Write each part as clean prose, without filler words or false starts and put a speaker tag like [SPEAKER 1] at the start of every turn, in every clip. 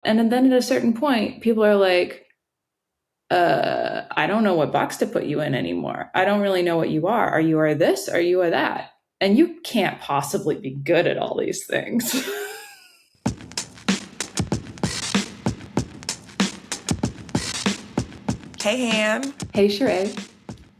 [SPEAKER 1] And then at a certain point, people are like, I don't know what box to put you in anymore. I don't really know what you are. Are you are this? Are you are that? And you can't possibly be good at all these things.
[SPEAKER 2] Hey, Han.
[SPEAKER 1] Hey, Sheree,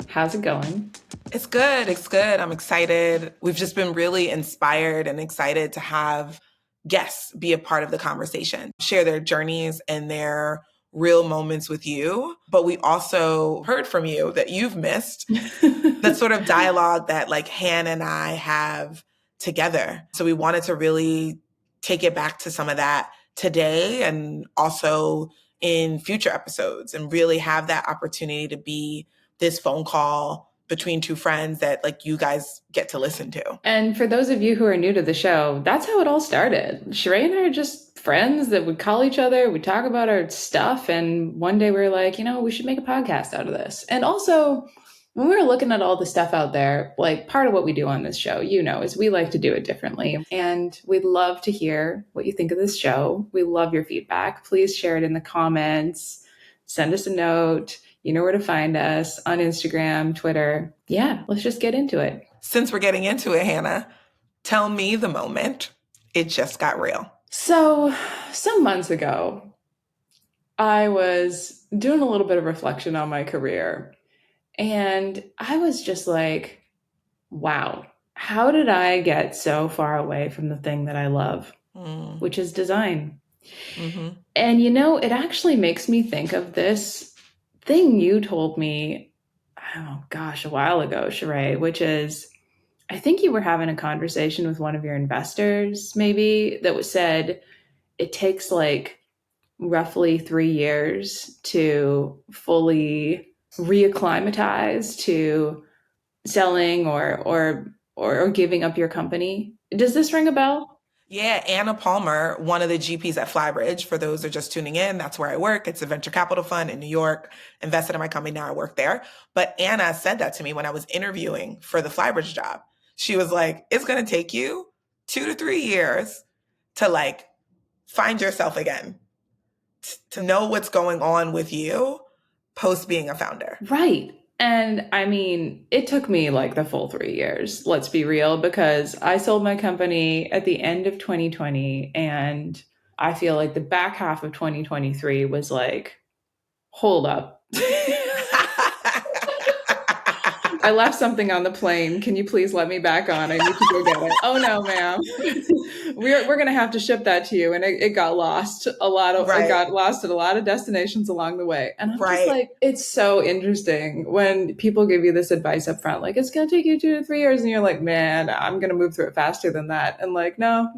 [SPEAKER 1] how's it going?
[SPEAKER 2] It's good. It's good. I'm excited. We've just been really inspired and excited to have guests be a part of the conversation, share their journeys and their real moments with you. But we also heard from you that you've missed that sort of dialogue that like Han and I have together. So we wanted to really take it back to some of that today and also in future episodes and really have that opportunity to be this phone call between two friends that like you guys get to listen to.
[SPEAKER 1] And for those of you who are new to the show, that's how it all started. Sheree and I are just friends that would call each other, we talk about our stuff, and one day we were like, we should make a podcast out of this. And also, when we were looking at all the stuff out there, like part of what we do on this show, is we like to do it differently. And we'd love to hear what you think of this show. We love your feedback. Please share it in the comments. Send us a note. You know where to find us on Instagram, Twitter. Yeah, let's just get into it.
[SPEAKER 2] Since we're getting into it, Hannah, tell me the moment it just got real.
[SPEAKER 1] So, some months ago, I was doing a little bit of reflection on my career. And I was just like, wow, how did I get so far away from the thing that I love, which is design? Mm-hmm. And it actually makes me think of this thing you told me, oh gosh, a while ago, Sheree, which is, I think you were having a conversation with one of your investors, maybe, that was said it takes like roughly 3 years to fully reacclimatize to selling or giving up your company. Does this ring a bell?
[SPEAKER 2] Yeah, Anna Palmer, one of the GPs at Flybridge, for those who are just tuning in, that's where I work. It's a venture capital fund in New York, invested in my company, now I work there. But Anna said that to me when I was interviewing for the Flybridge job. She was like, it's going to take you 2 to 3 years to like find yourself again, to know what's going on with you post being a founder.
[SPEAKER 1] Right. And I mean, it took me like the full 3 years, let's be real, because I sold my company at the end of 2020. And I feel like the back half of 2023 was like, hold up. I left something on the plane. Can you please let me back on? I need to go get it. Oh no, ma'am. we're gonna have to ship that to you. And it got lost it got lost at a lot of destinations along the way. And I'm just like, it's so interesting when people give you this advice up front, like it's gonna take you 2 to 3 years, and you're like, man, I'm gonna move through it faster than that. And like, no,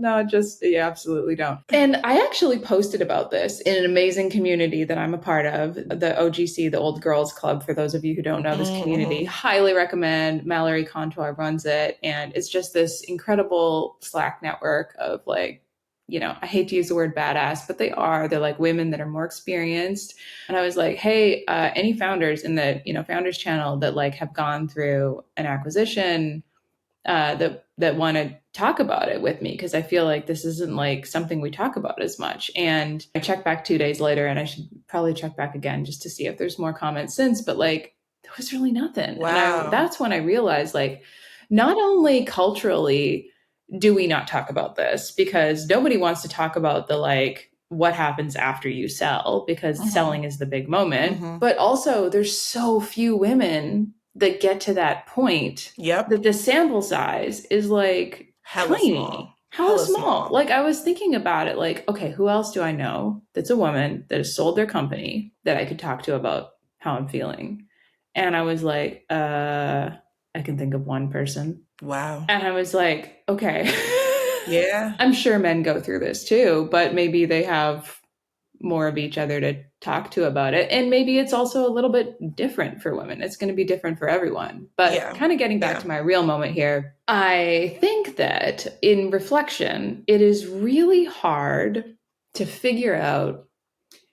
[SPEAKER 1] you absolutely don't. And I actually posted about this in an amazing community that I'm a part of, the OGC, the Old Girls Club, for those of you who don't know this community. Highly recommend. Mallory Contour runs it, and it's just this incredible Slack network of like, I hate to use the word badass, but they're like women that are more experienced. And I was like, hey, any founders in the founders channel that like have gone through an acquisition, that want to talk about it with me, because I feel like this isn't like something we talk about as much. And I checked back 2 days later, and I should probably check back again just to see if there's more comments since, but like there was really nothing.
[SPEAKER 2] Wow.
[SPEAKER 1] And that's when I realized, like, not only culturally do we not talk about this, because nobody wants to talk about the like what happens after you sell, because selling is the big moment, but also there's so few women that get to that point.
[SPEAKER 2] Yep.
[SPEAKER 1] That the sample size is like
[SPEAKER 2] hella
[SPEAKER 1] tiny. Hella small. Like I was thinking about it, like, okay, who else do I know that's a woman that has sold their company that I could talk to about how I'm feeling? And I was like, I can think of one person.
[SPEAKER 2] Wow.
[SPEAKER 1] And I was like, okay.
[SPEAKER 2] Yeah.
[SPEAKER 1] I'm sure men go through this too, but maybe they have more of each other to talk to about it. And maybe it's also a little bit different for women. It's going to be different for everyone. But kind of getting back to my real moment here, I think that in reflection, it is really hard to figure out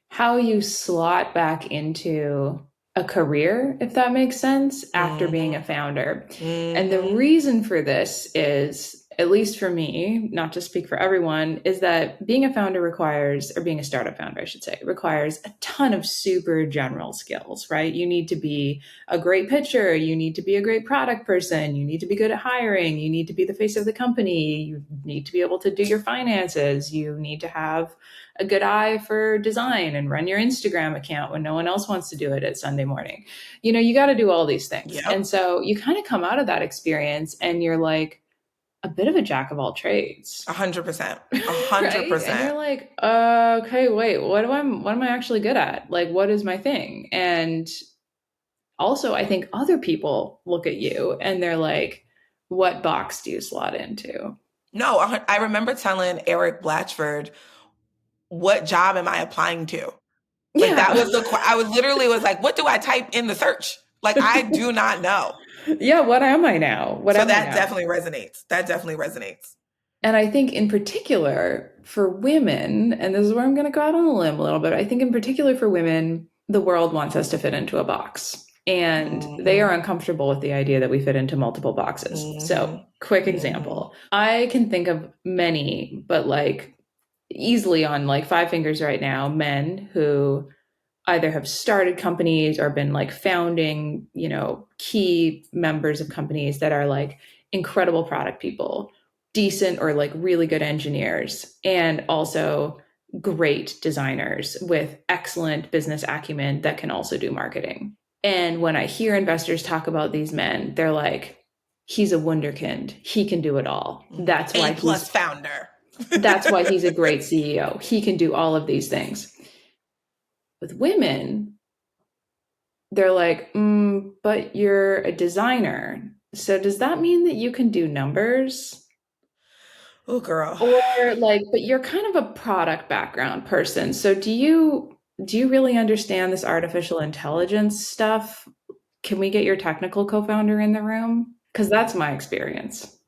[SPEAKER 1] how you slot back into a career, if that makes sense, after being a founder. And the reason for this is, at least for me, not to speak for everyone, is that being a founder requires, or being a startup founder, I should say, requires a ton of super general skills, right? You need to be a great pitcher. You need to be a great product person. You need to be good at hiring. You need to be the face of the company. You need to be able to do your finances. You need to have a good eye for design and run your Instagram account when no one else wants to do it at Sunday morning. You got to do all these things.
[SPEAKER 2] Yep.
[SPEAKER 1] And so you kind of come out of that experience and you're like a bit of a jack of all trades.
[SPEAKER 2] 100%.
[SPEAKER 1] Right? And you're like, okay, wait, what am I actually good at? Like, what is my thing? And also, I think other people look at you and they're like, what box do you slot into?
[SPEAKER 2] No, I remember telling Eric Blatchford, what job am I applying to? Like that was I was literally was like, what do I type in the search? Like, I do not know.
[SPEAKER 1] Yeah, what am I now?
[SPEAKER 2] So that definitely resonates. That definitely resonates.
[SPEAKER 1] And I think in particular for women, and this is where I'm going to go out on a limb a little bit, I think in particular for women, the world wants us to fit into a box. And they are uncomfortable with the idea that we fit into multiple boxes. So, quick example. I can think of many, but like easily on like 5 fingers right now, men who either have started companies or been like founding, key members of companies that are like incredible product people, decent or like really good engineers, and also great designers with excellent business acumen that can also do marketing. And when I hear investors talk about these men, they're like, he's a wunderkind. He can do it all. That's why
[SPEAKER 2] he's founder.
[SPEAKER 1] That's why he's a great CEO. He can do all of these things. With women, they're like, but you're a designer. So does that mean that you can do numbers?
[SPEAKER 2] Oh, girl.
[SPEAKER 1] Or like, but you're kind of a product background person. So do you really understand this artificial intelligence stuff? Can we get your technical co-founder in the room? Because that's my experience.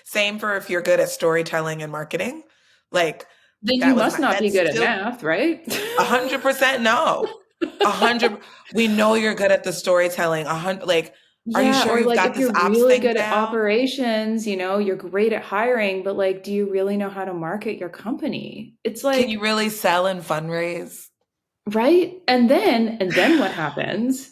[SPEAKER 2] Same for if you're good at storytelling and marketing. Like,
[SPEAKER 1] then you must not be good at math, right?
[SPEAKER 2] 100% no. 100. We know you're good at the storytelling. 100. Like, are you sure you've got this ops thing down?
[SPEAKER 1] If you're really good at operations, you're great at hiring, but like, do you really know how to market your company? It's like,
[SPEAKER 2] can you really sell and fundraise?
[SPEAKER 1] Right? And then what happens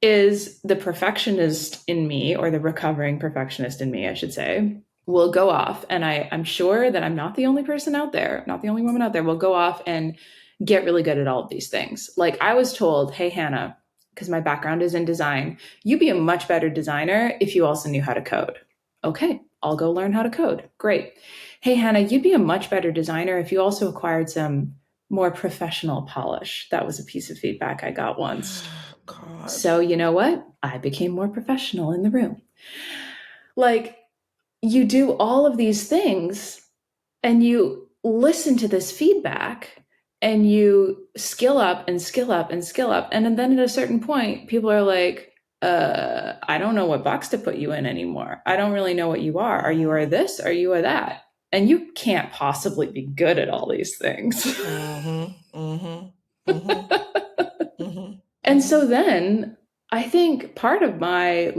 [SPEAKER 1] is the perfectionist in me, or the recovering perfectionist in me, I should say, will go off. And I'm sure that I'm not the only person out there, not the only woman out there, will go off and get really good at all of these things. Like I was told, hey, Hannah, because my background is in design, you'd be a much better designer if you also knew how to code. Okay, I'll go learn how to code. Great. Hey, Hannah, you'd be a much better designer if you also acquired some more professional polish. That was a piece of feedback I got once. God. So you know what? I became more professional in the room. Like, you do all of these things and you listen to this feedback and you skill up and skill up and skill up. And then at a certain point, people are like, I don't know what box to put you in anymore. I don't really know what you are. Are you are this? Are you are that? And you can't possibly be good at all these things. And so then I think part of my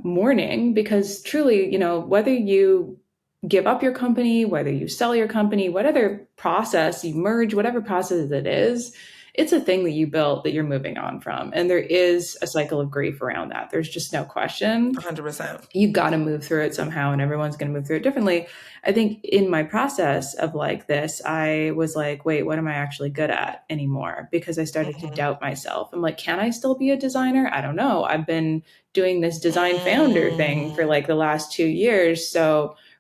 [SPEAKER 1] mourning, because truly, whether you give up your company, whether you sell your company, whatever process you merge, whatever process it is, it's a thing that you built that you're moving on from. And there is a cycle of grief around that. There's just no question.
[SPEAKER 2] 100%.
[SPEAKER 1] You got to move through it somehow, and everyone's going to move through it differently. I think in my process of like this, I was like, wait, what am I actually good at anymore? Because I started to doubt myself. I'm like, can I still be a designer? I don't know. I've been doing this design founder thing for like the last 2 years.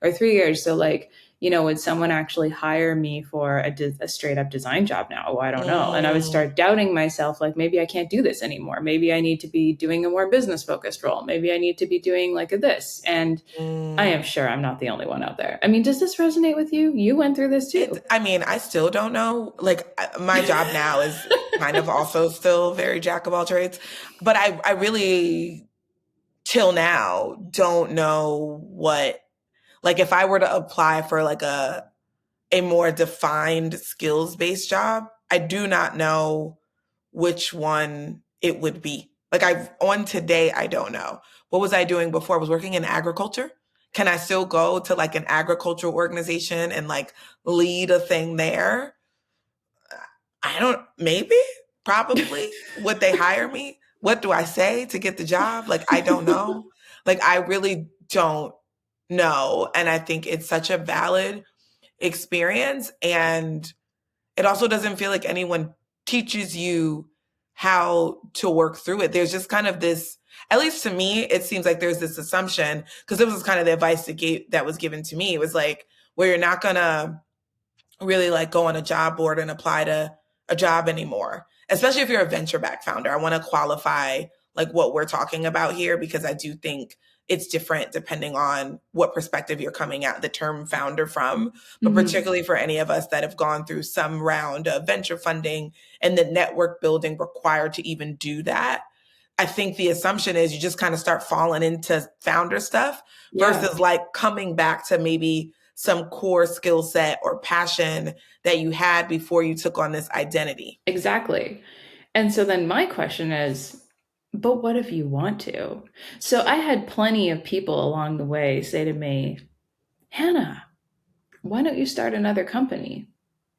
[SPEAKER 1] Or 3 years. So like, would someone actually hire me for a straight up design job now? Oh, I don't know. And I would start doubting myself, like, maybe I can't do this anymore. Maybe I need to be doing a more business focused role. Maybe I need to be doing like a this. And I am sure I'm not the only one out there. I mean, does this resonate with you? You went through this too.
[SPEAKER 2] I still don't know. Like my job now is kind of also still very jack of all trades, but I really till now don't know what, like if I were to apply for like a more defined skills-based job, I do not know which one it would be. Like on today, I don't know. What was I doing before? I was working in agriculture. Can I still go to like an agricultural organization and like lead a thing there? I don't, maybe, probably. Would they hire me? What do I say to get the job? Like, I don't know. Like, I really don't know. And I think it's such a valid experience. And it also doesn't feel like anyone teaches you how to work through it. There's just kind of this, at least to me, it seems like there's this assumption, because it was kind of the advice that was given to me. It was like, well, you're not going to really like go on a job board and apply to a job anymore, especially if you're a venture back founder. I want to qualify like what we're talking about here, because I do think it's different depending on what perspective you're coming at the term founder from, but particularly for any of us that have gone through some round of venture funding and the network building required to even do that. I think the assumption is you just kind of start falling into founder stuff versus like coming back to maybe some core skill set or passion that you had before you took on this identity.
[SPEAKER 1] Exactly. And so then my question is, but what if you want to? So I had plenty of people along the way say to me, Hannah, why don't you start another company?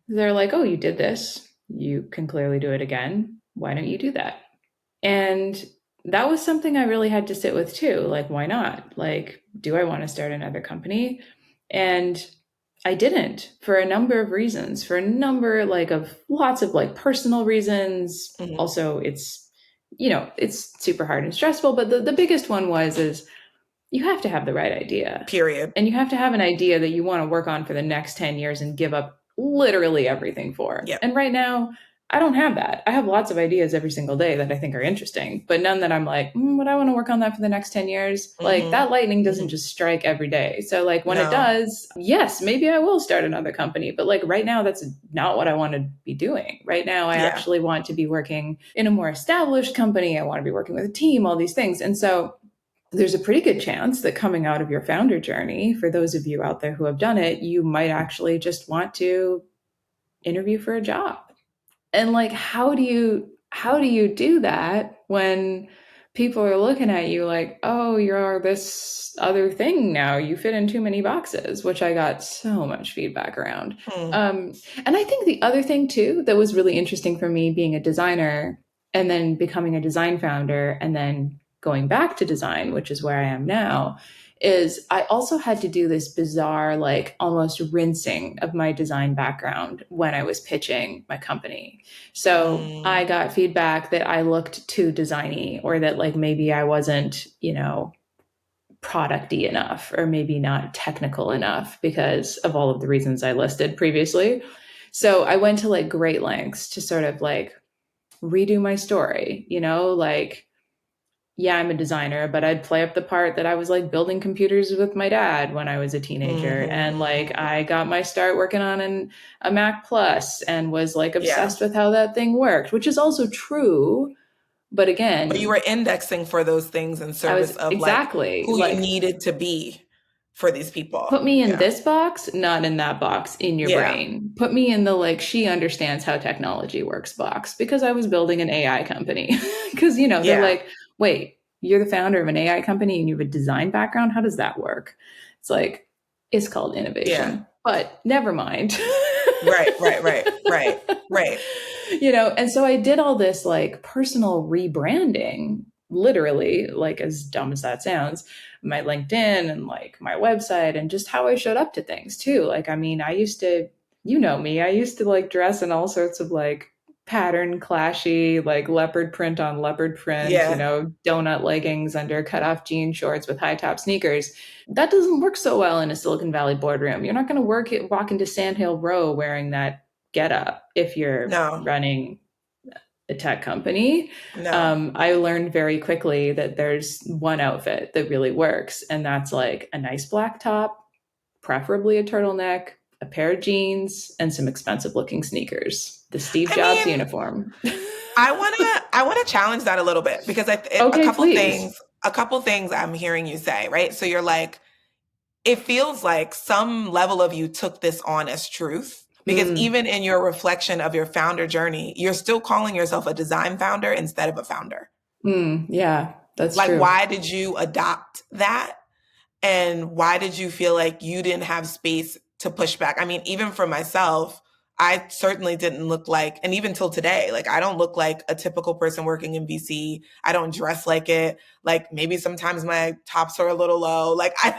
[SPEAKER 1] They're like, oh, you did this. You can clearly do it again. Why don't you do that? And that was something I really had to sit with too. Like, why not? Like, do I want to start another company? And I didn't, for a number of reasons, for a number like of lots of like personal reasons. Also, it's, you know, it's super hard and stressful. But the biggest one is you have to have the right idea.
[SPEAKER 2] Period.
[SPEAKER 1] And you have to have an idea that you want to work on for the next 10 years and give up literally everything for.
[SPEAKER 2] Yep.
[SPEAKER 1] And right now, I don't have that. I have lots of ideas every single day that I think are interesting, but none that I'm like, would I want to work on that for the next 10 years? Like that lightning doesn't just strike every day. So like when it does, yes, maybe I will start another company, but like right now, that's not what I want to be doing. Right now, I actually want to be working in a more established company. I want to be working with a team, all these things. And so there's a pretty good chance that coming out of your founder journey, for those of you out there who have done it, you might actually just want to interview for a job. And like, how do you do that when people are looking at you like, oh, you're this other thing now, you fit in too many boxes, which I got so much feedback around. And I think the other thing too that was really interesting for me, being a designer and then becoming a design founder and then going back to design, which is where I am now, is I also had to do this bizarre, like almost rinsing of my design background when I was pitching my company. So I got feedback that I looked too designy, or that like maybe I wasn't, you know, producty enough, or maybe not technical enough because of all of the reasons I listed previously. So I went to like great lengths to sort of like redo my story, you know, like, yeah, I'm a designer, but I'd play up the part that I was like building computers with my dad when I was a teenager. And like, I got my start working on a Mac Plus and was like obsessed with how that thing worked, which is also true. But again,
[SPEAKER 2] but you were indexing for those things in service of
[SPEAKER 1] exactly
[SPEAKER 2] like who you needed to be for these people.
[SPEAKER 1] Put me in this box, not in that box in your brain. Put me in the like, she understands how technology works box, because I was building an AI company. Because, you know, they're like, wait, you're the founder of an AI company and you have a design background? How does that work? It's like, it's called innovation, but never mind.
[SPEAKER 2] Right.
[SPEAKER 1] You know, and so I did all this like personal rebranding, literally, like as dumb as that sounds, my LinkedIn and like my website and just how I showed up to things too. Like, I mean, I used to, you know me, I used to like dress in all sorts of like pattern clashy, like leopard print on leopard print, you know, donut leggings under cutoff jean shorts with high top sneakers. That doesn't work so well in a Silicon Valley boardroom. You're not going to walk into Sand Hill Row wearing that get up if you're running a tech company. I learned very quickly that there's one outfit that really works, and that's like a nice black top, preferably a turtleneck, a pair of jeans, and some expensive looking sneakers. The Steve Jobs uniform.
[SPEAKER 2] I want to challenge that a little bit, because a couple things I'm hearing you say, right? So you're like, it feels like some level of you took this on as truth. Because even in your reflection of your founder journey, you're still calling yourself a design founder instead of a founder.
[SPEAKER 1] Yeah, that's
[SPEAKER 2] Like,
[SPEAKER 1] true.
[SPEAKER 2] why did you adopt that? And why did you feel like you didn't have space to push back? I mean, even for myself, I certainly didn't look like, and even till today, like I don't look like a typical person working in VC. I don't dress like it. Like maybe sometimes my tops are a little low. Like I,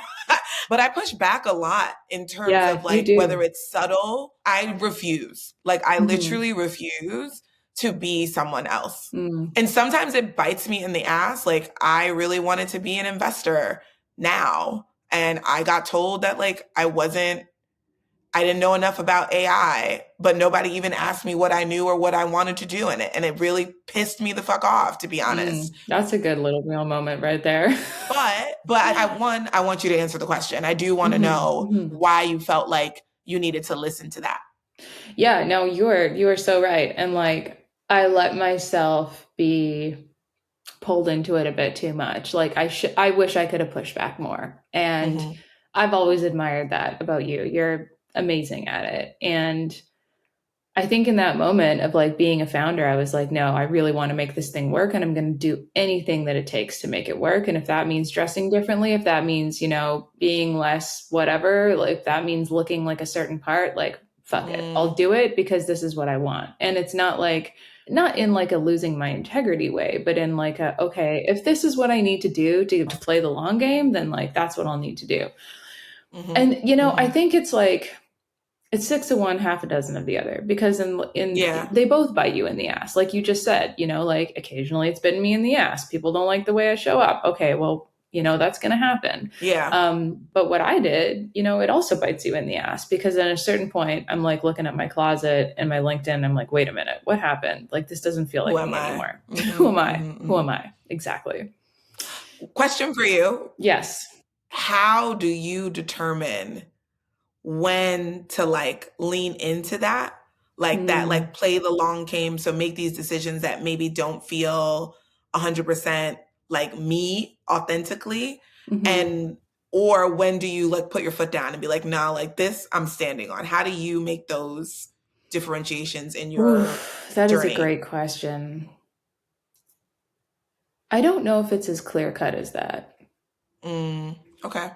[SPEAKER 2] but I push back a lot in terms of
[SPEAKER 1] Yeah, you
[SPEAKER 2] like whether
[SPEAKER 1] do.
[SPEAKER 2] it's subtle. I refuse. Like I
[SPEAKER 1] Hmm.
[SPEAKER 2] literally refuse to be someone else.
[SPEAKER 1] Mm,
[SPEAKER 2] And sometimes it bites me in the ass. Like I really wanted to be an investor now. And I got told that like I didn't know enough about AI, but nobody even asked me what I knew or what I wanted to do in it. And it really pissed me the fuck off, to be honest.
[SPEAKER 1] that's a good little real moment right there.
[SPEAKER 2] I want you to answer the question. I do want to
[SPEAKER 1] Hmm.
[SPEAKER 2] know
[SPEAKER 1] Hmm.
[SPEAKER 2] why you felt like you needed to listen to that.
[SPEAKER 1] Yeah, no, you are so right. And like I let myself be pulled into it a bit too much. Like I wish I could have pushed back more. And
[SPEAKER 2] Mm-hmm.
[SPEAKER 1] I've always admired that about you. You're amazing at it. And I think in that moment of like being a founder, I was like, no, I really want to make this thing work and I'm going to do anything that it takes to make it work. And if that means dressing differently, if that means, being less whatever, like if that means looking like a certain part, like fuck it. I'll
[SPEAKER 2] Mm,
[SPEAKER 1] do it because this is what I want. And it's not in like a losing my integrity way, but in like okay, if this is what I need to do to play the long game, then like that's what I'll need to do.
[SPEAKER 2] mm-hmm.
[SPEAKER 1] And I
[SPEAKER 2] Mm-hmm.
[SPEAKER 1] think it's like it's six of one, half a dozen of the other, because in
[SPEAKER 2] Yeah.
[SPEAKER 1] they both bite you in the ass, like you just said. Like occasionally it's bitten me in the ass. People don't like the way I show up. Okay, well, that's going to happen.
[SPEAKER 2] Yeah.
[SPEAKER 1] But what I did, it also bites you in the ass, because at a certain point, I'm like looking at my closet and my LinkedIn. I'm like, wait a minute, what happened? Like this doesn't feel
[SPEAKER 2] Who
[SPEAKER 1] like
[SPEAKER 2] am
[SPEAKER 1] me
[SPEAKER 2] I?
[SPEAKER 1] anymore. Who am
[SPEAKER 2] Mm-hmm.
[SPEAKER 1] I?
[SPEAKER 2] Mm-hmm.
[SPEAKER 1] Who
[SPEAKER 2] Mm-hmm.
[SPEAKER 1] am I? Exactly.
[SPEAKER 2] Question for you.
[SPEAKER 1] Yes.
[SPEAKER 2] How do you determine when to like lean into that
[SPEAKER 1] Hmm.
[SPEAKER 2] like play the long game, so make these decisions that maybe don't feel 100% like me authentically,
[SPEAKER 1] Hmm.
[SPEAKER 2] and or when do you like put your foot down and be like, nah, like this I'm standing on? How do you make those differentiations in your
[SPEAKER 1] Oof, that is a
[SPEAKER 2] journey?
[SPEAKER 1] great question. I don't know if it's as clear cut as that.
[SPEAKER 2] Okay.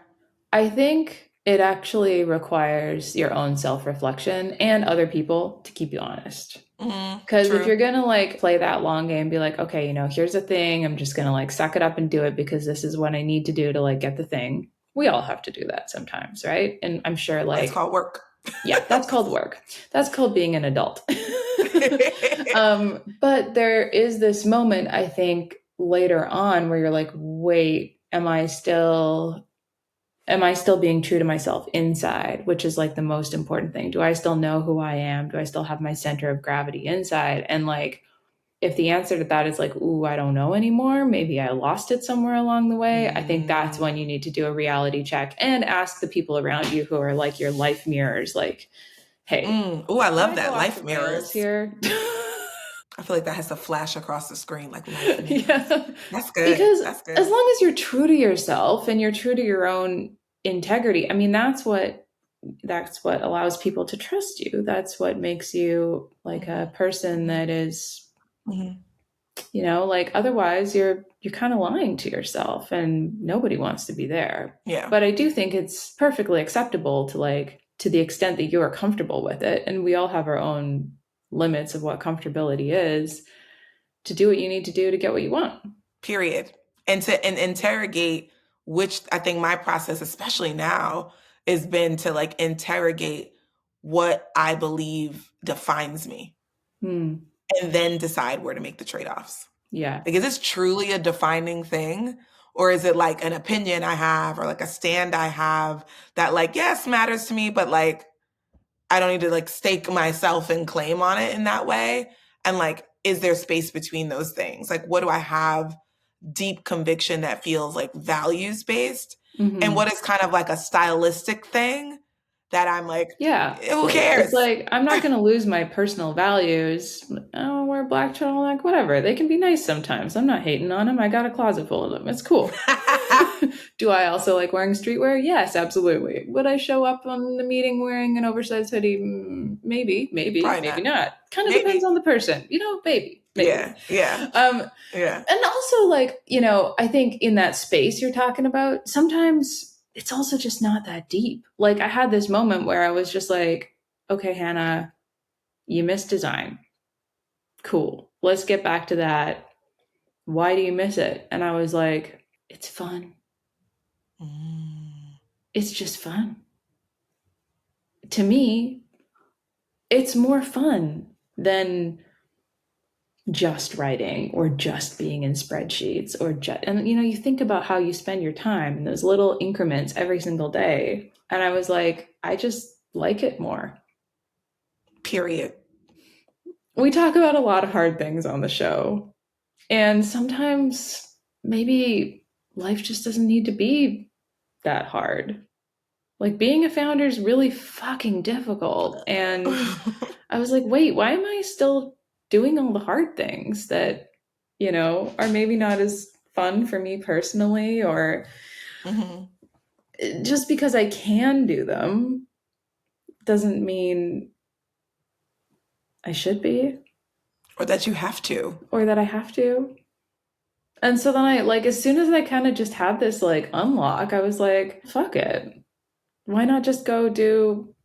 [SPEAKER 1] I think it actually requires your own self reflection and other people to keep you honest. Because if
[SPEAKER 2] True.
[SPEAKER 1] you're going to like play that long game, be like, okay, here's a thing. I'm just going to like suck it up and do it because this is what I need to do to like get the thing. We all have to do that sometimes, right? And I'm sure
[SPEAKER 2] That's
[SPEAKER 1] like,
[SPEAKER 2] called work.
[SPEAKER 1] yeah, that's called work. That's called being an adult. But there is this moment, I think, later on where you're like, wait, am I still being true to myself inside, which is like the most important thing? Do I still know who I am? Do I still have my center of gravity inside? And like, if the answer to that is like, ooh, I don't know anymore, maybe I lost it somewhere along the way, I think that's when you
[SPEAKER 2] Mm,
[SPEAKER 1] need to do a reality check and ask the people around you who are like your life mirrors, like, hey,
[SPEAKER 2] Oh, I
[SPEAKER 1] did
[SPEAKER 2] love
[SPEAKER 1] I go
[SPEAKER 2] that.
[SPEAKER 1] off the
[SPEAKER 2] Life
[SPEAKER 1] rails
[SPEAKER 2] mirrors.
[SPEAKER 1] here?
[SPEAKER 2] I feel like that has to flash across the screen like life mirrors.
[SPEAKER 1] Yeah.
[SPEAKER 2] That's good.
[SPEAKER 1] Because
[SPEAKER 2] That's
[SPEAKER 1] as
[SPEAKER 2] good.
[SPEAKER 1] long as you're true to yourself and you're true to your own integrity, I mean, that's what allows people to trust you. That's what makes you like
[SPEAKER 2] Mhm,
[SPEAKER 1] a person
[SPEAKER 2] mhm,
[SPEAKER 1] that is,
[SPEAKER 2] mhm.
[SPEAKER 1] like otherwise you're kind of lying to yourself and nobody wants to be there.
[SPEAKER 2] Yeah.
[SPEAKER 1] But I do think it's perfectly acceptable to like to the extent that you are comfortable with it, and we all have our own limits of what comfortability is, to do what you need to do to get what you want.
[SPEAKER 2] Period. And interrogate, which I think my process, especially now, has been to like interrogate what I believe defines me
[SPEAKER 1] Hmm.
[SPEAKER 2] and then decide where to make the trade-offs.
[SPEAKER 1] Yeah.
[SPEAKER 2] Like, is this truly a defining thing? Or is it like an opinion I have or like a stand I have that like, yes, matters to me, but like I don't need to like stake myself and claim on it in that way. And like, is there space between those things? Like, what do I have deep conviction that feels like values based? And
[SPEAKER 1] Hmm.
[SPEAKER 2] what is kind of like a stylistic thing that I'm like,
[SPEAKER 1] Yeah.
[SPEAKER 2] who
[SPEAKER 1] It's
[SPEAKER 2] cares?
[SPEAKER 1] like, I'm not going to lose my personal values. Oh, wear black turtleneck, whatever. They can be nice sometimes. I'm not hating on them. I got a closet full of them. It's cool. Do I also like wearing streetwear? Yes, absolutely. Would I show up on the meeting wearing an oversized hoodie? Maybe, maybe not. Kind of depends
[SPEAKER 2] Maybe.
[SPEAKER 1] on the person. Maybe.
[SPEAKER 2] Yeah.
[SPEAKER 1] And also, like, I think in that space you're talking about, sometimes it's also just not that deep. Like, I had this moment where I was just like, okay, Hannah, you missed design. Cool. Let's get back to that. Why do you miss it? And I was like, it's fun. It's just fun. To me, it's more fun than just writing or just being in spreadsheets or and you think about how you spend your time in those little increments every single day, and I was like, I just like it more.
[SPEAKER 2] Period.
[SPEAKER 1] We talk about a lot of hard things on the show, and sometimes maybe life just doesn't need to be that hard. Like, being a founder is really fucking difficult, and I was like, wait, why am I still doing all the hard things that, are maybe not as fun for me personally, or just because I can do them doesn't mean I should be.
[SPEAKER 2] Or that you have to.
[SPEAKER 1] Or that I have to. And so then as soon as I kind of just had this like unlock, I was like, fuck it. Why not just go do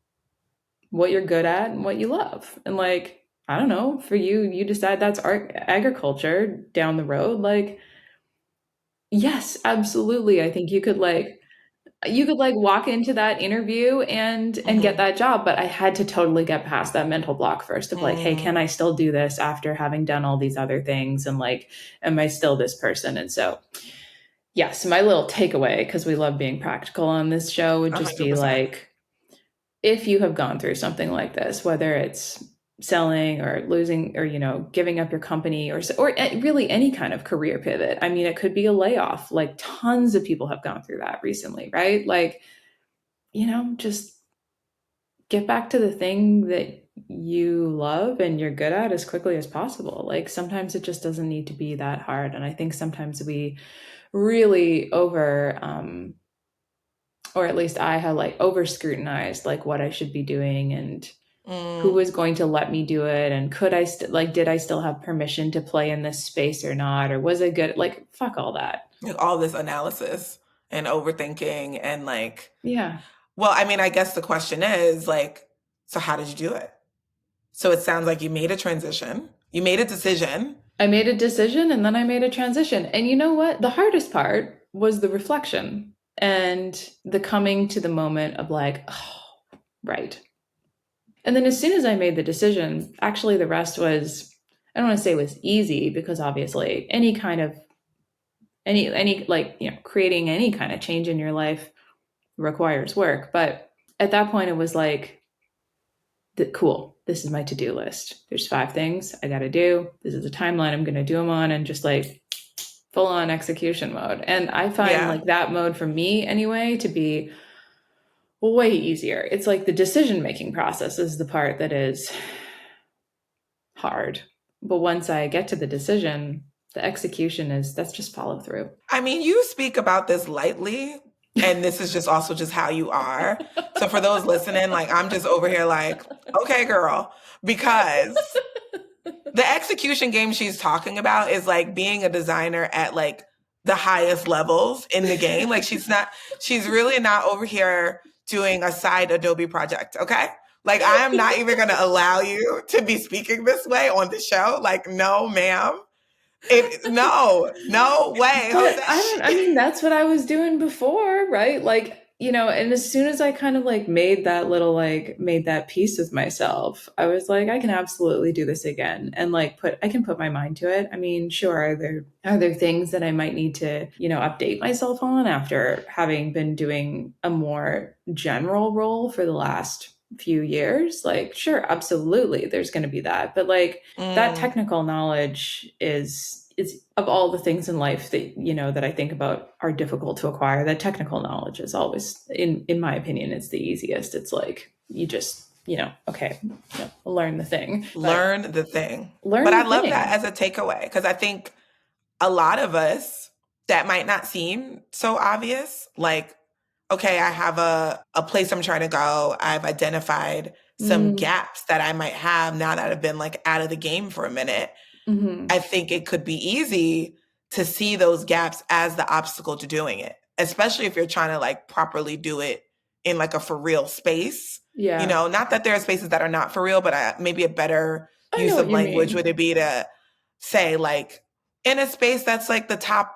[SPEAKER 1] what you're good at and what you love? And like, I don't know, for you decide that's agriculture down the road. Like, yes, absolutely. I think you could walk into that interview and get that job, but I had to totally get past that mental block first of like, hey, can I still do this after having done all these other things? And like, am I still this person? And so, yes, my little takeaway, because we love being practical on this show, would just
[SPEAKER 2] 100%.
[SPEAKER 1] be like, if you have gone through something like this, whether it's selling or losing or giving up your company or really any kind of career pivot. I mean, it could be a layoff. Like, tons of people have gone through that recently, right? Like, just get back to the thing that you love and you're good at as quickly as possible. Like, sometimes it just doesn't need to be that hard, and I think sometimes we really or at least I have like over scrutinized like what I should be doing and who was going to let me do it, and could I did I still have permission to play in this space or not, or was it good? Like, fuck all that.
[SPEAKER 2] Like, all this analysis and overthinking and like,
[SPEAKER 1] yeah.
[SPEAKER 2] Well, I mean, I guess the question is like, so how did you do it? So it sounds like you made a transition. You made a decision.
[SPEAKER 1] I made a decision, and then I made a transition. And you know what? The hardest part was the reflection and the coming to the moment of like, oh, right. And then as soon as I made the decision, actually the rest was, I don't want to say it was easy, because obviously any kind of creating any kind of change in your life requires work. But at that point it was like, cool, this is my to-do list. There's 5 things I got to do. This is a timeline I'm going to do them on, and just like full on execution mode. And I find like that mode for me anyway to be way easier. It's like the decision-making process is the part that is hard. But once I get to the decision, the execution that's just follow through.
[SPEAKER 2] I mean, you speak about this lightly, and this is just also just how you are. So for those listening, like, I'm just over here like, okay, girl, because the execution game she's talking about is like being a designer at like the highest levels in the game. Like, she's really not over here doing a side Adobe project. Okay. Like, I am not even going to allow you to be speaking this way on the show. Like, no, ma'am. No way.
[SPEAKER 1] But I mean, that's what I was doing before, right? Like, and as soon as I kind of like made that peace with myself, I was like, I can absolutely do this again. And like I can put my mind to it. I mean, sure, are there things that I might need to, update myself on after having been doing a more general role for the last few years? Like, sure, absolutely, there's going to be that. But like, that technical knowledge is it's of all the things in life that, you know, that I think about are difficult to acquire, that technical knowledge is always, in my opinion, it's the easiest. It's like, you just, you know, okay, you know, learn the thing.
[SPEAKER 2] Learn the thing.
[SPEAKER 1] Learn
[SPEAKER 2] But
[SPEAKER 1] the
[SPEAKER 2] I love that
[SPEAKER 1] thing.
[SPEAKER 2] as a takeaway, because I think a lot of us, that might not seem so obvious. Like, okay, I have a place I'm trying to go. I've identified some
[SPEAKER 1] Mm,
[SPEAKER 2] gaps that I might have now that I've been like out of the game for a minute.
[SPEAKER 1] mm-hmm.
[SPEAKER 2] I think it could be easy to see those gaps as the obstacle to doing it, especially if you're trying to like properly do it in like a for real space. You
[SPEAKER 1] Yeah.
[SPEAKER 2] know, not that there are spaces that are not for real, but maybe a better
[SPEAKER 1] I know
[SPEAKER 2] use
[SPEAKER 1] what
[SPEAKER 2] of
[SPEAKER 1] you
[SPEAKER 2] language
[SPEAKER 1] mean.
[SPEAKER 2] would it be to say like in a space that's like the top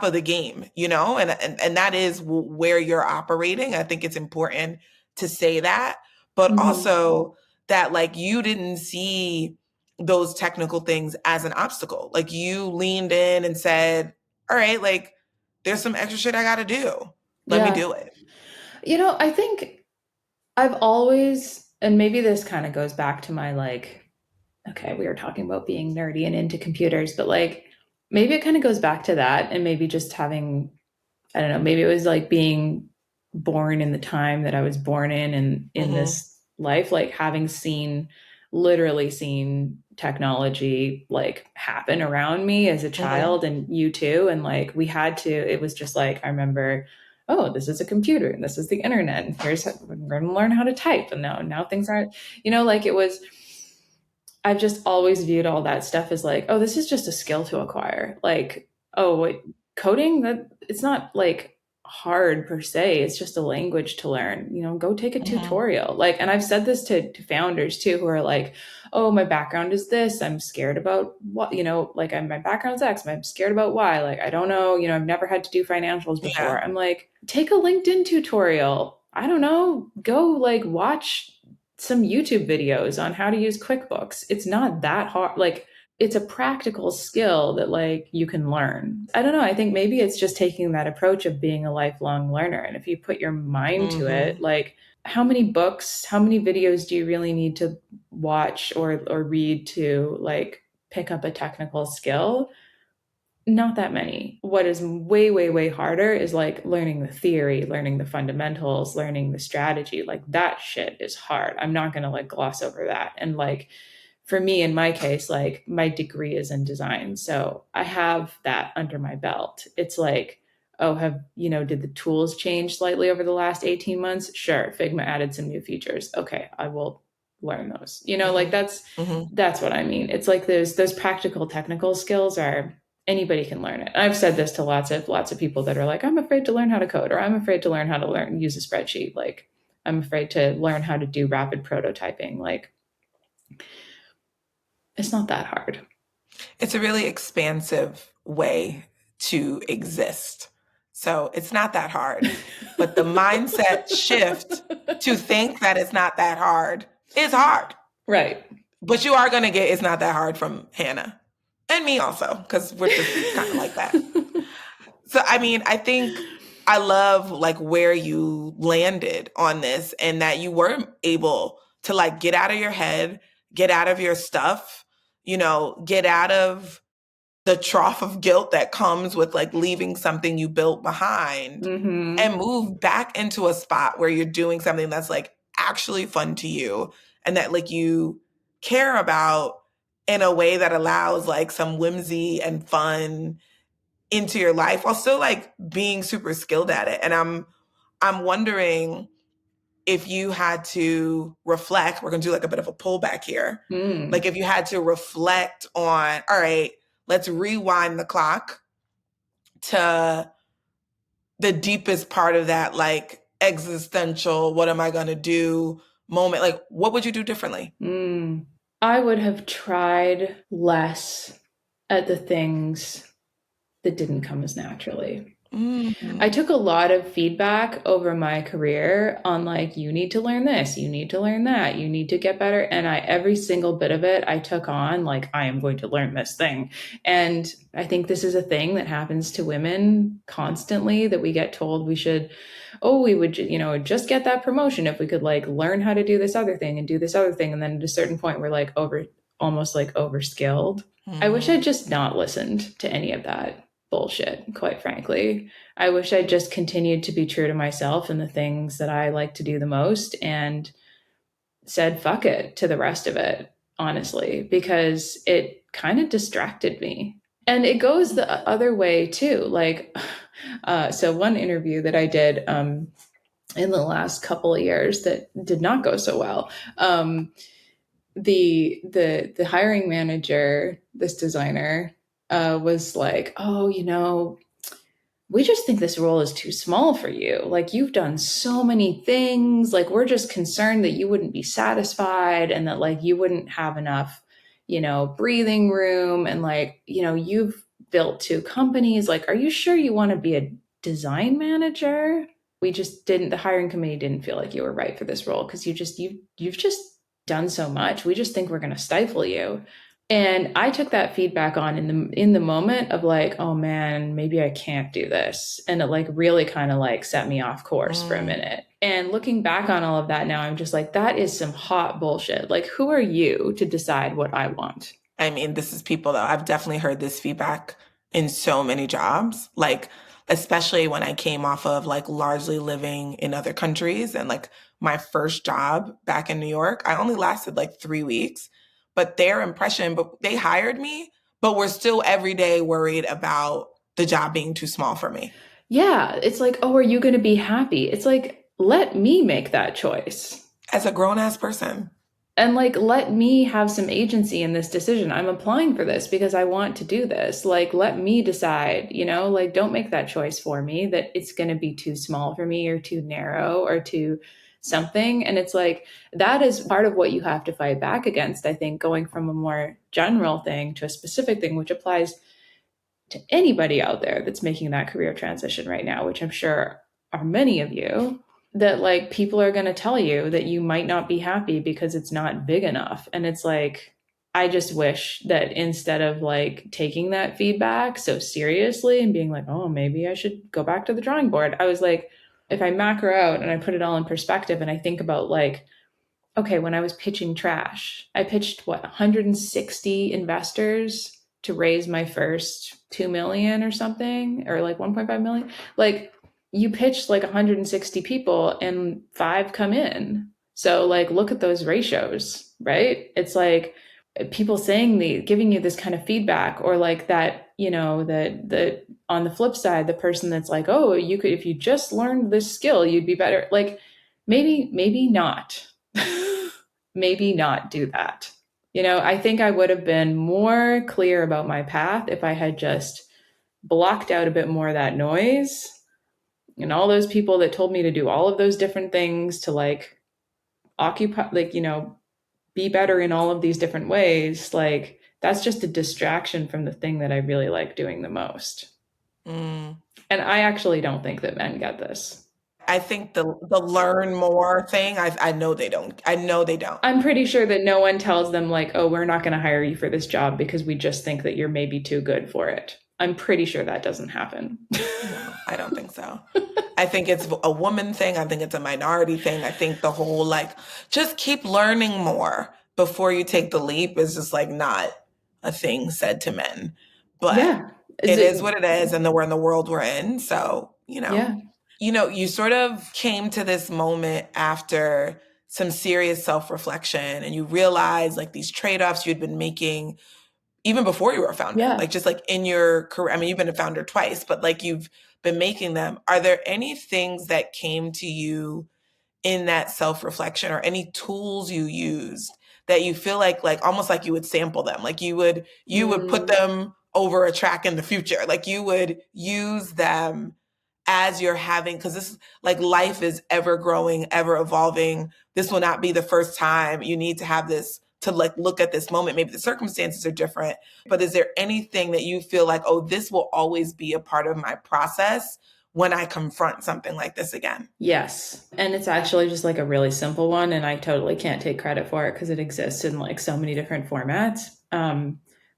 [SPEAKER 2] of the game, you know, and that is where you're operating. I think it's important to say that, but
[SPEAKER 1] Mm-hmm.
[SPEAKER 2] also that like you didn't see those technical things as an obstacle. Like you leaned in and said, all right, like there's some extra shit I got to do. Let me
[SPEAKER 1] Yeah.
[SPEAKER 2] do it.
[SPEAKER 1] You know, I think I've always, and maybe this kind of goes back to my like, okay, we were talking about being nerdy and into computers, but like maybe it kind of goes back to that, and maybe just having, I don't know, maybe it was like being born in the time that I was born in, and in
[SPEAKER 2] Mm-hmm.
[SPEAKER 1] this life, like having seen, literally seen technology like happen around me as a
[SPEAKER 2] Mm-hmm.
[SPEAKER 1] child, and you too. And like we had to, it was just like, I remember, oh, this is a computer and this is the internet. And here's how, we're going to learn how to type. And now things aren't, you know, like it was, I've just always viewed all that stuff as like, oh, this is just a skill to acquire. Like, oh, wait, coding, that it's not like hard per se. It's just a language to learn. You know, go take a
[SPEAKER 2] Mm-hmm.
[SPEAKER 1] tutorial. Like, and I've said this to founders too, who are like, oh, my background is this. I'm scared about what, you know, like my background's X. I'm scared about Y. Like, I don't know. You know, I've never had to do financials
[SPEAKER 2] Yeah.
[SPEAKER 1] before. I'm like, take a LinkedIn tutorial. I don't know. Go like watch some YouTube videos on how to use QuickBooks. It's not that hard. Like, it's a practical skill that like you can learn. I don't know. I think maybe it's just taking that approach of being a lifelong learner. And if you put your mind to it,
[SPEAKER 2] Mm-hmm.
[SPEAKER 1] like how many books, how many videos do you really need to watch or read to like pick up a technical skill? Not that many. What is way, way, way harder is like learning the theory, learning the fundamentals, learning the strategy. Like that shit is hard. I'm not going to like gloss over that. And like for me, in my case, like my degree is in design. So I have that under my belt. It's like, oh, have, you know, did the tools change slightly over the last 18 months? Sure. Figma added some new features. Okay, I will learn those. You know, like
[SPEAKER 2] Mm-hmm. Mm-hmm.
[SPEAKER 1] that's what I mean. It's like those practical technical skills are, anybody can learn it. I've said this to lots of people that are like, I'm afraid to learn how to code, or I'm afraid to learn how to learn use a spreadsheet. Like I'm afraid to learn how to do rapid prototyping. Like it's not that hard.
[SPEAKER 2] It's a really expansive way to exist. So it's not that hard. But the mindset shift to think that it's not that hard is hard.
[SPEAKER 1] Right.
[SPEAKER 2] But you are going to get it's not that hard from Hannah and me also, because we're just kind of like that. So, I mean, I think I love like where you landed on this and that you were able to like get out of your head, get out of your stuff, you know, get out of the trough of guilt that comes with like leaving something you built behind
[SPEAKER 1] Mm-hmm.
[SPEAKER 2] and move back into a spot where you're doing something that's like actually fun to you and that like you care about in a way that allows like some whimsy and fun into your life while still like being super skilled at it. And I'm wondering if you had to reflect, we're going to do like a bit of a pullback here. Like
[SPEAKER 1] Mm.
[SPEAKER 2] if you had to reflect on, all right, let's rewind the clock to the deepest part of that, like existential, what am I going to do moment? Like, what would you do differently?
[SPEAKER 1] Mm. I would have tried less at the things that didn't come as naturally. I
[SPEAKER 2] Mm-hmm.
[SPEAKER 1] took a lot of feedback over my career on like, you need to learn this, you need to learn that, you need to get better. And every single bit of it, I took on like, I am going to learn this thing. And I think this is a thing that happens to women constantly, that we get told we should, oh, we would, you know, just get that promotion if we could like learn how to do this other thing and do this other thing. And then at a certain point, we're like almost like overskilled. I wish I'd just not listened to any of that bullshit, quite frankly. I wish I'd just continued to be true to myself and the things that I like to do the most and said fuck it to the rest of it, honestly, because it kind of distracted me. And it goes the other way too. Like, so one interview that I did in the last couple of years that did not go so well. The hiring manager, this designer, was like, "Oh, we just think this role is too small for you. Like, you've done so many things. Like, we're just concerned that you wouldn't be satisfied and that like you wouldn't have enough, breathing room. And like, you've built two companies. Like, are you sure you want to be a design manager? We just didn't, the hiring committee didn't feel like you were right for this role because you've just done so much. We just think we're going to stifle you." And I took that feedback on in the moment of like, oh man, maybe I can't do this. And it like really kind of like set me off course for a minute. And looking back on all of that now, I'm just like, that is some hot bullshit. Like, who are you to decide what I want?
[SPEAKER 2] I mean, this is people though. I've definitely heard this feedback in so many jobs, like, especially when I came off of like largely living in other countries and like my first job back in New York, I only lasted like 3 weeks, but their impression, but they hired me, but we're still every day worried about the job being too small for me.
[SPEAKER 1] Yeah. It's like, oh, are you going to be happy? It's like, let me make that choice.
[SPEAKER 2] As a grown ass person.
[SPEAKER 1] And like, let me have some agency in this decision. I'm applying for this because I want to do this. Like, let me decide, like, don't make that choice for me that it's going to be too small for me or too narrow or too something. And it's like, that is part of what you have to fight back against, I think, going from a more general thing to a specific thing, which applies to anybody out there that's making that career transition right now, which I'm sure are many of you, that like people are going to tell you that you might not be happy because it's not big enough. And it's like, I just wish that instead of like taking that feedback so seriously and being like, oh, maybe I should go back to the drawing board, I was like, if I macro out and I put it all in perspective and I think about like, okay, when I was pitching trash, I pitched what, 160 investors to raise my first 2 million or something, or like 1.5 million. Like, you pitch like 160 people and 5 come in. So like, look at those ratios, right? It's like people giving you this kind of feedback, or like that, that on the flip side, the person that's like, oh, you could, if you just learned this skill, you'd be better. Like, maybe not. Maybe not do that. I think I would have been more clear about my path if I had just blocked out a bit more of that noise and all those people that told me to do all of those different things to like occupy, like, be better in all of these different ways. Like, that's just a distraction from the thing that I really like doing the most. And I actually don't think that men get this.
[SPEAKER 2] I think the learn more thing, I know they don't. I know they don't.
[SPEAKER 1] I'm pretty sure that no one tells them like, oh, we're not going to hire you for this job because we just think that you're maybe too good for it. I'm pretty sure that doesn't happen.
[SPEAKER 2] No, I don't think so. I think it's a woman thing. I think it's a minority thing. I think the whole like, just keep learning more before you take the leap is just like not a thing said to men. But
[SPEAKER 1] yeah,
[SPEAKER 2] it is what it is, and we're in the world we're in. So,
[SPEAKER 1] yeah.
[SPEAKER 2] You sort of came to this moment after some serious self-reflection and you realized like these trade-offs you'd been making even before you were a founder,
[SPEAKER 1] Yeah.
[SPEAKER 2] like just like in your career. I mean, you've been a founder twice, but like you've been making them. Are there any things that came to you in that self-reflection or any tools you used that you feel like almost like you would sample them, like you would put them over a track in the future, like you would use them as you're having, because this like life is ever growing, ever evolving. This will not be the first time you need to have this to like look at this moment. Maybe the circumstances are different, but is there anything that you feel like, oh, this will always be a part of my process when I confront something like this again?
[SPEAKER 1] Yes. And it's actually just like a really simple one. And I totally can't take credit for it because it exists in like so many different formats.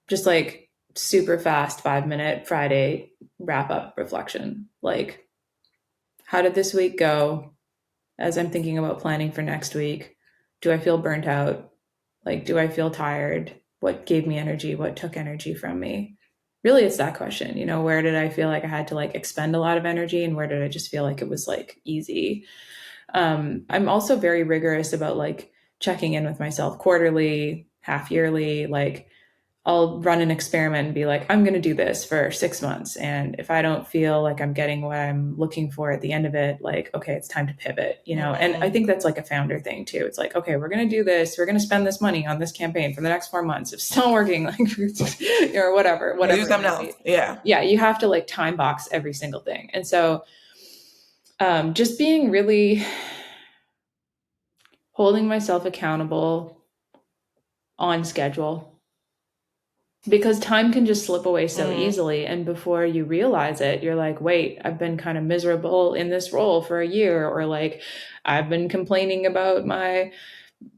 [SPEAKER 1] Just like super fast 5-minute Friday wrap up reflection. Like, how did this week go? As I'm thinking about planning for next week, do I feel burnt out? Like, do I feel tired? what gave me energy, what took energy from me. Really, it's that question, where did I feel like I had to like expend a lot of energy, and where did I just feel like it was like easy? I'm also very rigorous about like checking in with myself quarterly, half yearly. Like I'll run an experiment and be like, I'm going to do this for 6 months. And if I don't feel like I'm getting what I'm looking for at the end of it, like, okay, it's time to pivot, And I think that's like a founder thing too. It's like, okay, we're going to do this. We're going to spend this money on this campaign for the next 4 months. If it's not working, like, or whatever
[SPEAKER 2] do something else. Yeah.
[SPEAKER 1] Yeah. You have to like time box every single thing. And so just being really holding myself accountable on schedule, because time can just slip away so easily. And before you realize it, you're like, wait, I've been kind of miserable in this role for a year, or like I've been complaining about my,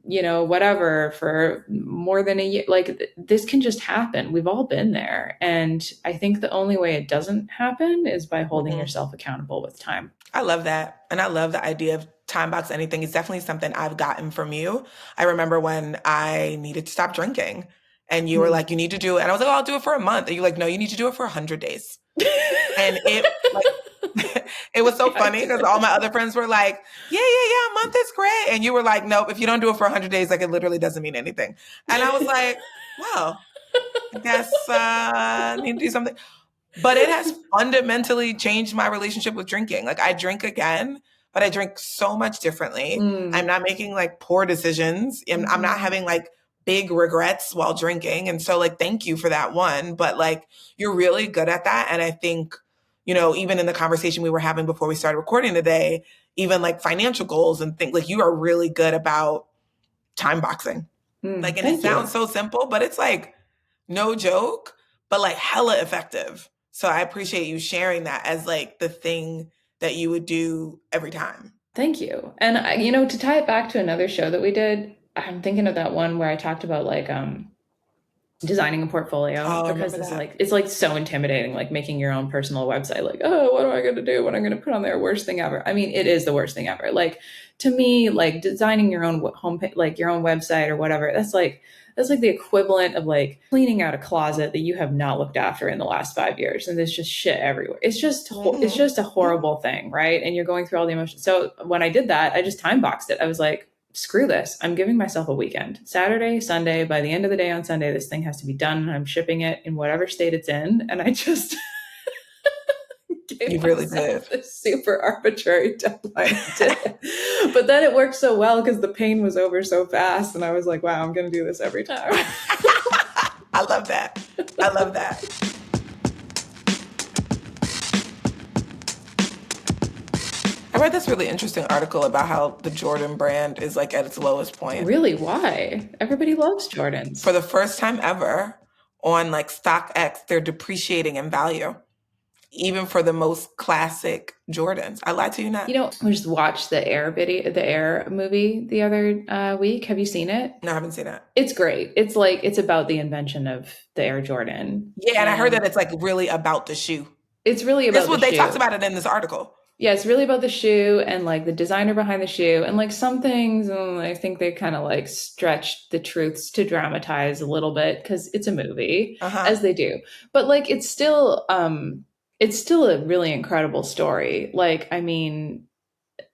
[SPEAKER 1] whatever for more than a year. Like this can just happen. We've all been there. And I think the only way it doesn't happen is by holding yourself accountable with time.
[SPEAKER 2] I love that. And I love the idea of time box anything. It's definitely something I've gotten from you. I remember when I needed to stop drinking and you were like, you need to do it. And I was like, oh, I'll do it for a month. And you're like, no, you need to do it for 100 days. And it like, it was so funny because all my other friends were like, yeah, a month is great. And you were like, nope, if you don't do it for 100 days, like it literally doesn't mean anything. And I was like, wow, I guess I need to do something. But it has fundamentally changed my relationship with drinking. Like I drink again, but I drink so much differently. I'm not making like poor decisions. And I'm not having like big regrets while drinking. And so like, thank you for that one. But like, you're really good at that. And I think, even in the conversation we were having before we started recording today, even like financial goals and things, like you are really good about time boxing. Like, and it sounds so simple, but it's like, no joke, but like hella effective. So I appreciate you sharing that as like the thing that you would do every time.
[SPEAKER 1] Thank you. And to tie it back to another show that we did, I'm thinking of that one where I talked about like designing a portfolio, because it's like so intimidating, like making your own personal website, like, oh, what am I going to do? What I'm going to put on there? Worst thing ever. I mean, it is the worst thing ever. Like to me, like designing your own homepage, like your own website or whatever, that's like the equivalent of like cleaning out a closet that you have not looked after in the last 5 years. And there's just shit everywhere. It's just a horrible thing. Right. And you're going through all the emotions. So when I did that, I just time boxed it. I was like, screw this. I'm giving myself a weekend. Saturday, Sunday, by the end of the day on Sunday, this thing has to be done. I'm shipping it in whatever state it's in. And I just
[SPEAKER 2] you really did
[SPEAKER 1] this super arbitrary deadline. But then it worked so well because the pain was over so fast. And I was like, wow, I'm going to do this every time.
[SPEAKER 2] I love that. I love that. I read this really interesting article about how the Jordan brand is like at its lowest point.
[SPEAKER 1] Really? Why? Everybody loves Jordans.
[SPEAKER 2] For the first time ever on like StockX, they're depreciating in value, even for the most classic Jordans. I lied to you not.
[SPEAKER 1] We just watched the Air movie the other week. Have you seen it?
[SPEAKER 2] No, I haven't seen it.
[SPEAKER 1] It's great. It's like, it's about the invention of the Air Jordan.
[SPEAKER 2] Yeah, and I heard that it's like really about the shoe.
[SPEAKER 1] It's really about
[SPEAKER 2] That's what they talked about it in this article.
[SPEAKER 1] Yeah, it's really about the shoe and like the designer behind the shoe, and like some things, I think they kind of like stretched the truths to dramatize a little bit because it's a movie, as they do. But like it's still a really incredible story. Like, I mean,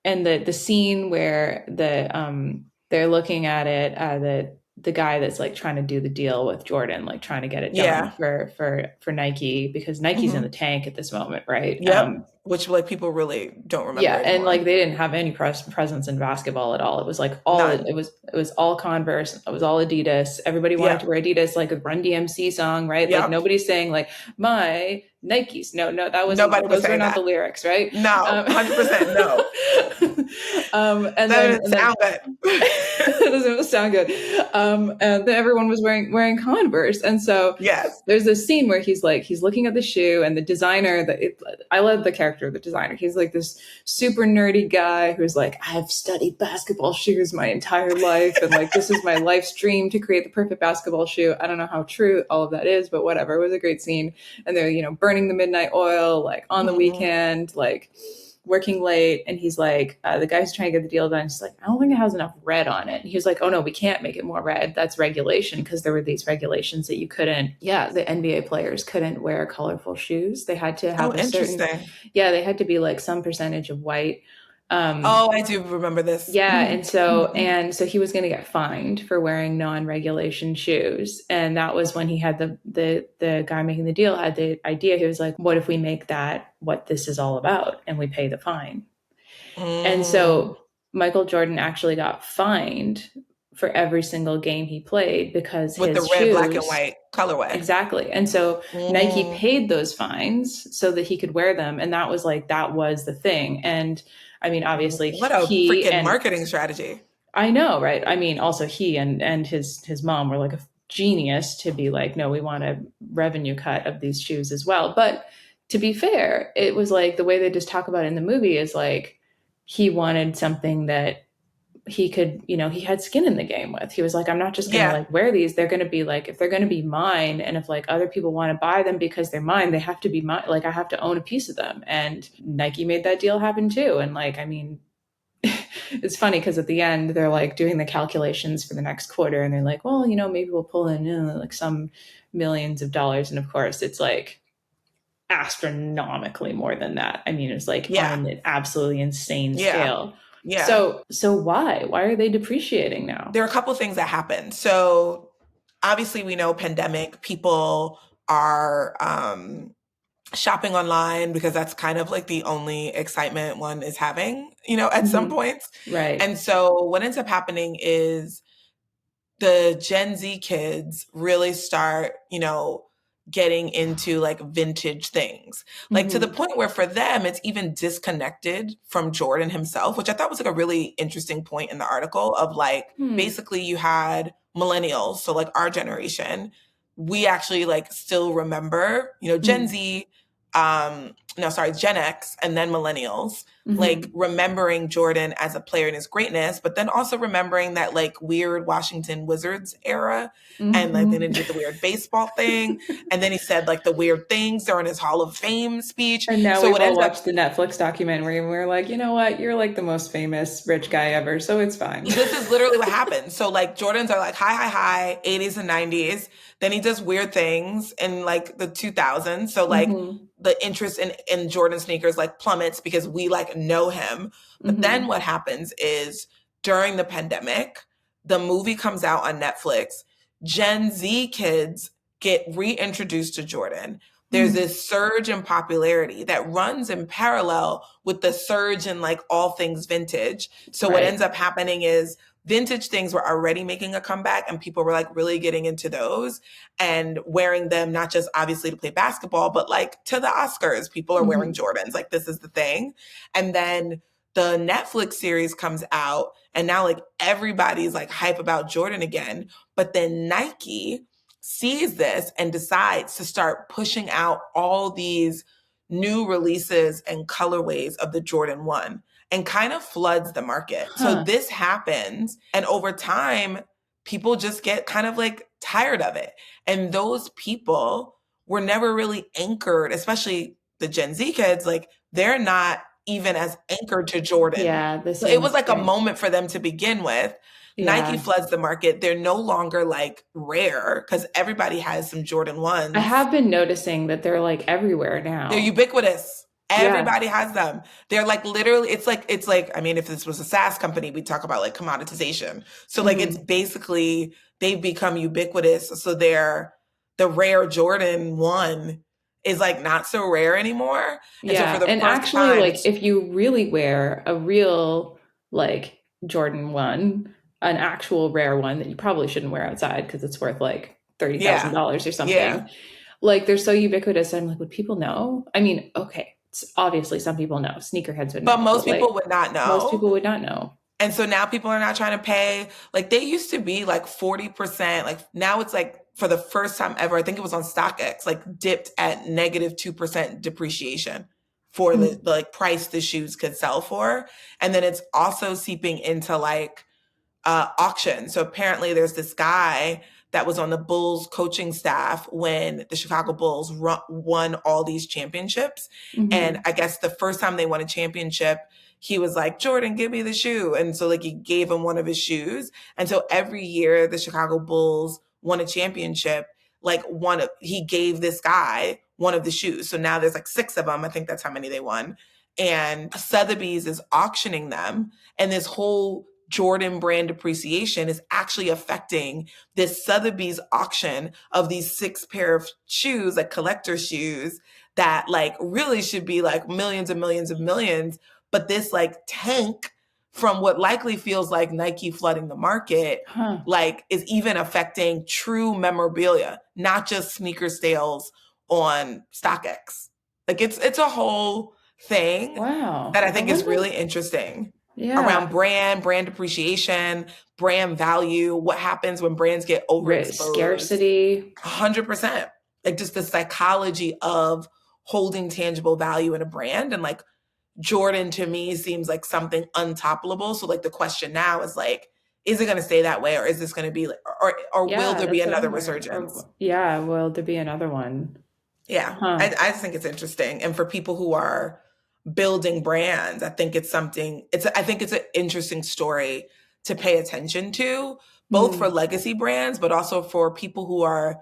[SPEAKER 1] and the scene where they're looking at it, the guy that's like trying to do the deal with Jordan, like trying to get it done for Nike, because Nike's in the tank at this moment, right?
[SPEAKER 2] Yep. Which like people really don't remember.
[SPEAKER 1] Yeah, anymore. And like they didn't have any presence in basketball at all. It was like it was all Converse. It was all Adidas. Everybody wanted to wear Adidas, like a Run DMC song, right? Like nobody's saying like my Nikes. No, that was nobody. Those were not the lyrics, right?
[SPEAKER 2] No, 100% no.
[SPEAKER 1] And that doesn't sound good. It doesn't sound good. And then everyone was wearing Converse, and so there's this scene where he's looking at the shoe, and the designer I love the character of the designer. He's like this super nerdy guy who's like, I've studied basketball shoes my entire life, and like this is my life's dream to create the perfect basketball shoe. I don't know how true all of that is, but whatever. It was a great scene, and they're burning the midnight oil like on the weekend, like working late, and he's like, the guy's trying to get the deal done. He's like, I don't think it has enough red on it. And he was like, oh no, we can't make it more red. That's regulation, because there were these regulations that you couldn't. Yeah, the NBA players couldn't wear colorful shoes. They had to have a certain.
[SPEAKER 2] Interesting.
[SPEAKER 1] Yeah, they had to be like some percentage of white.
[SPEAKER 2] I do remember this.
[SPEAKER 1] Yeah, and so he was going to get fined for wearing non-regulation shoes, and that was when he had the guy making the deal had the idea. He was like, "What if we make that what this is all about, and we pay the fine?" And so Michael Jordan actually got fined for every single game he played because
[SPEAKER 2] with
[SPEAKER 1] his
[SPEAKER 2] the red,
[SPEAKER 1] shoes,
[SPEAKER 2] black, and white colorway.
[SPEAKER 1] Exactly. And so Nike paid those fines so that he could wear them, and that was the thing. And I mean, obviously,
[SPEAKER 2] what a freaking marketing strategy.
[SPEAKER 1] I know, right? I mean, also he and his mom were like a genius to be like, no, we want a revenue cut of these shoes as well. But to be fair, it was like the way they just talk about it in the movie is like he wanted something that he could, he had skin in the game with. He was like, I'm not just going to like wear these. They're going to be like, if they're going to be mine, and if like other people want to buy them because they're mine, they have to be mine. Like I have to own a piece of them. And Nike made that deal happen too. And like, I mean, it's funny because at the end they're like doing the calculations for the next quarter, and they're like, well, maybe we'll pull in like some millions of dollars. And of course it's like astronomically more than that. I mean, it's like on an absolutely insane scale. Yeah. So why are they depreciating now?
[SPEAKER 2] There are a couple of things that happen. So obviously we know pandemic, people are shopping online because that's kind of like the only excitement one is having, at some points.
[SPEAKER 1] Right.
[SPEAKER 2] And so what ends up happening is the Gen Z kids really start, getting into like vintage things, like to the point where for them, it's even disconnected from Jordan himself, which I thought was like a really interesting point in the article of like, basically you had millennials. So like our generation, we actually like still remember, Gen Z, Gen X and then millennials, like remembering Jordan as a player and his greatness, but then also remembering that like weird Washington Wizards era. And like then he did the weird baseball thing. And then he said like the weird things during his Hall of Fame speech.
[SPEAKER 1] And now we've all watched the Netflix documentary and we're like, you know what? You're like the most famous rich guy ever. So it's fine.
[SPEAKER 2] This is literally what happened. So like Jordans are like high, 80s and 90s. Then he does weird things in like the 2000s. So like the interest in Jordan sneakers like plummets because we like know him. But then what happens is during the pandemic, the movie comes out on Netflix. Gen Z kids get reintroduced to Jordan. There's this surge in popularity that runs in parallel with the surge in like all things vintage. So what ends up happening is vintage things were already making a comeback and people were like really getting into those and wearing them, not just obviously to play basketball, but like to the Oscars, people are wearing Jordans. Like this is the thing. And then the Netflix series comes out and now like everybody's like hype about Jordan again. But then Nike sees this and decides to start pushing out all these new releases and colorways of the Jordan 1 and kind of floods the market. So this happens. And over time, people just get kind of like tired of it. And those people were never really anchored, especially the Gen Z kids, like they're not even as anchored to Jordan.
[SPEAKER 1] Yeah.
[SPEAKER 2] So it was like a moment for them to begin with. Yeah. Nike floods the market. They're no longer like rare because everybody has some Jordan 1s.
[SPEAKER 1] I have been noticing that they're like everywhere now.
[SPEAKER 2] They're ubiquitous. Everybody has them. They're like literally, it's like, I mean, if this was a SaaS company, we'd talk about like commoditization. So like it's basically, they've become ubiquitous. So the rare Jordan 1 is like not so rare anymore.
[SPEAKER 1] And so for the first actually time, like if you really wear a real like Jordan 1, an actual rare one that you probably shouldn't wear outside because it's worth like $30,000 or something. Yeah. Like they're so ubiquitous. I'm like, would people know? I mean, okay, obviously some people know. Sneakerheads would know.
[SPEAKER 2] But most people would not know.
[SPEAKER 1] Most people would not know.
[SPEAKER 2] And so now people are not trying to pay. Like they used to be like 40%. Like now it's like for the first time ever, I think it was on StockX, like dipped at negative 2% depreciation for the like price the shoes could sell for. And then it's also seeping into like auction. So apparently there's this guy that was on the Bulls coaching staff when the Chicago Bulls won all these championships.
[SPEAKER 1] Mm-hmm.
[SPEAKER 2] And I guess the first time they won a championship, he was like, Jordan, give me the shoe. And so like he gave him one of his shoes. And so every year the Chicago Bulls won a championship, like he gave this guy one of the shoes. So now there's like 6 of them. I think that's how many they won. And Sotheby's is auctioning them. And this whole Jordan brand appreciation is actually affecting this Sotheby's auction of these 6 pair of shoes, like collector shoes, that like really should be like millions and millions and millions. But this like tank from what likely feels like Nike flooding the market, like is even affecting true memorabilia, not just sneaker sales on StockX. Like it's a whole thing that I think is really interesting around brand appreciation, brand value, what happens when brands get overexposed.
[SPEAKER 1] Scarcity.
[SPEAKER 2] 100%. Like just the psychology of holding tangible value in a brand. And like Jordan to me seems like something untoppable. So like the question now is like, is it going to stay that way, or is this going to be like, or will there be another resurgence?
[SPEAKER 1] Will there be another one?
[SPEAKER 2] Yeah, I just think it's interesting. And for people who are building brands, I think it's an interesting story to pay attention to, both for legacy brands, but also for people who are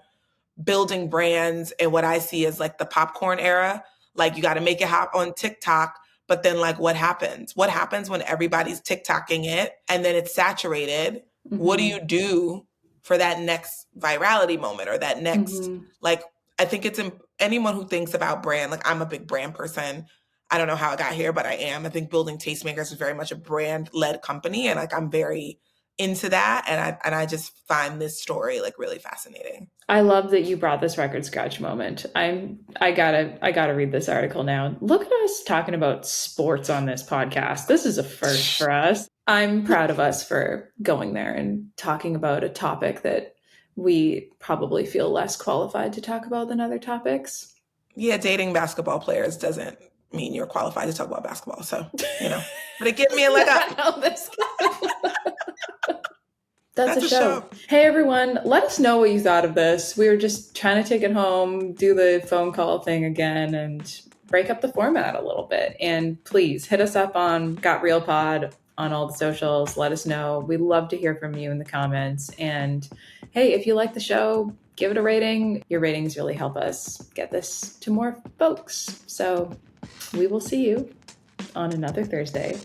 [SPEAKER 2] building brands in what I see as like the popcorn era. Like you got to make it hot on TikTok, but then like what happens? What happens when everybody's TikToking it and then it's saturated? What do you do for that next virality moment or that next, like, I think it's anyone who thinks about brand, like I'm a big brand person. I don't know how I got here, but I am. I think building Tastemakers is very much a brand-led company. And like, I'm very into that. And I just find this story like really fascinating.
[SPEAKER 1] I love that you brought this record scratch moment. I gotta read this article now. Look at us talking about sports on this podcast. This is a first for us. I'm proud of us for going there and talking about a topic that we probably feel less qualified to talk about than other topics.
[SPEAKER 2] Yeah, dating basketball players doesn't mean you're qualified to talk about basketball. So, but it gives me a leg up.
[SPEAKER 1] That's a show. Hey, everyone, let us know what you thought of this. We were just trying to take it home, do the phone call thing again, and break up the format a little bit. And please hit us up on Got Real Pod on all the socials. Let us know. We love to hear from you in the comments. And hey, if you like the show, give it a rating. Your ratings really help us get this to more folks. So we will see you on another Thursday.